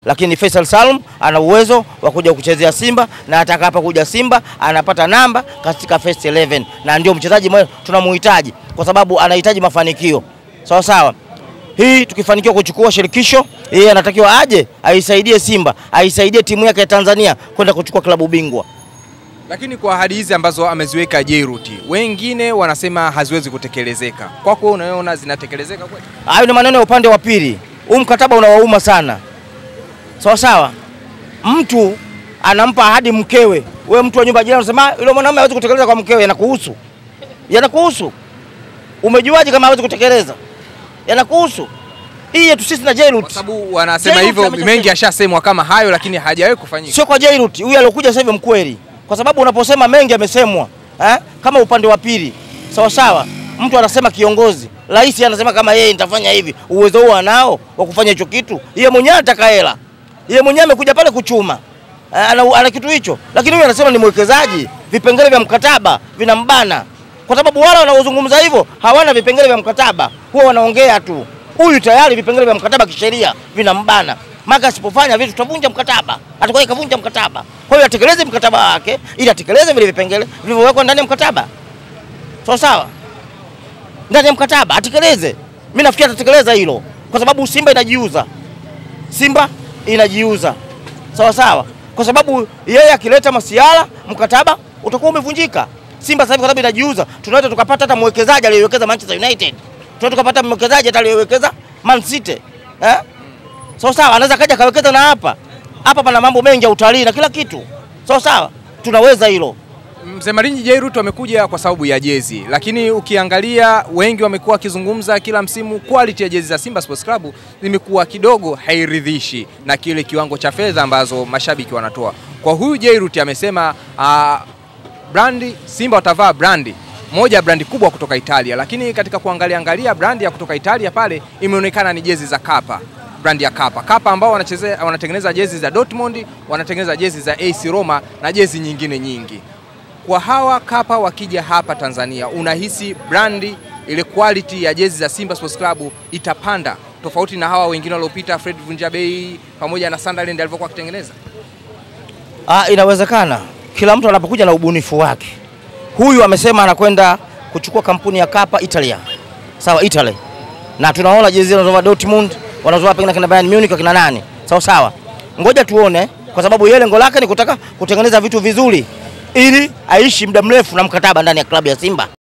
Lakini Faisal Salum ana uwezo wa kuja kuchezea Simba, na atakapo kuja Simba anapata namba katika first 11, na ndio mchezaji mmoja tunamhitaji kwa sababu anahitaji mafanikio. Sawa sawa. Hii tukifanikiwa kuchukua shirikisho, yeye anatakiwa aje aisaidie Simba, aisaidie timu yake ya Tanzania kwenda kuchukua klabu bingwa. Lakini kwa ahadi hizi ambazo ameziweka Jairuti, wengine wanasema haziwezi kutekelezeka. Kwako unaona zinatekelezeka kweli? Hayo ni maneno ya upande wa pili. Huu mkataba unawauma sana. Sawa sawa. Mtu anampa ahadi mkewe. Wewe mtu wa nyumba jirani unasema yule mwanamume hawezi kutekeleza kwa mkewe, yanakuhusu. Yanakuhusu. Umejuaje kama hawezi kutekeleza? Yanakuhusu. Hii yetu sisi na Jairuti. Kwa sababu wanasema hivyo mengi ashasemwa kama hayo, lakini hajawahi kufanyika. Sio kwa Jairuti, huyu aliyokuja sasa hivi mkweli. Kwa sababu unaposema mengi amesemwa, kama upande wa pili. Sawa sawa. Mtu anasema kiongozi, rais anasema kama yeye nitafanya hivi. Uwezo huo anao wa kufanya hicho kitu. Yeye mwenyewe ataka hela. Yeye mwenyewe amekuja pale kuchuma. Ana kitu hicho. Lakini huyu anasema ni mwekezaji. Vipengele vya mkataba vinambana. Kwa sababu wale wanaozungumza hivyo hawana vipengele vya mkataba. Huwa wanaongea tu. Huyu tayari vipengele vya mkataba kisheria vinambana. Maka asipofanya vitu tutavunja mkataba. Atakuwa kavunja mkataba. Kwa hiyo atekeleze mkataba wake ili atekeleze vile vipengele vilivyowekwa ndani ya mkataba. Sawa sawa. Ndani ya mkataba atekeleze. Mimi nafikiri atatekeleza hilo kwa sababu Simba inajiuza. Simba inajiuza. Sawa sawa. Kwa sababu yeye akileta masiala mkataba utakuwa umevunjika. Simba sasa hivi kwa sababu inajiuza, tunaweza tukapata hata mwekezaji aliyewekeza Manchester United. Tunaweza tukapata mwekezaji hata aliyewekeza Man City. Sawa sawa, anaweza kaja kawekeza na hapa. Hapa pana mambo mengi ya utalii na kila kitu. Sawa sawa. Tunaweza hilo. Mzee Malinyi, Jairuti wamekuja kwa sababu ya jezi, lakini ukiangalia wengi wamekuwa wakizungumza kila msimu quality ya jezi za Simba Sports Club zimekuwa kidogo hairidhishi na kile kiwango cha fedha ambazo mashabiki wanatoa. Kwa huyu Jairuti amesema brandi Simba watavaa brandi moja, brandi kubwa kutoka Italia, lakini katika kuangalia brandi ya kutoka Italia pale imeonekana ni jezi za Kappa. Brandi ya Kappa ambao wanatengeneza jezi za Dortmund, wanatengeneza jezi za AC Roma na jezi nyingine nyingi. Kwa hawa Kappa wakija hapa Tanzania, unahisi brandi ile quality ya jezi za Simba Sports Club itapanda tofauti na hawa wengine waliopita, Fred Vunjabei pamoja na Sunderland alivyokuwa akitengeneza? Inawezekana. Kila mtu anapokuja na ubunifu wake. Huyu amesema anakwenda kuchukua kampuni ya Kappa Italia. Sawa, Italy. Na tunaona jezi zinazovaa Dortmund, wanazovaa pengine kina Bayern Munich kina nani. Sawa sawa. Ngoja tuone kwa sababu yeye lengo lake ni kutaka kutengeneza vitu vizuri ili aishi muda mrefu na mkataba ndani ya klabu ya Simba.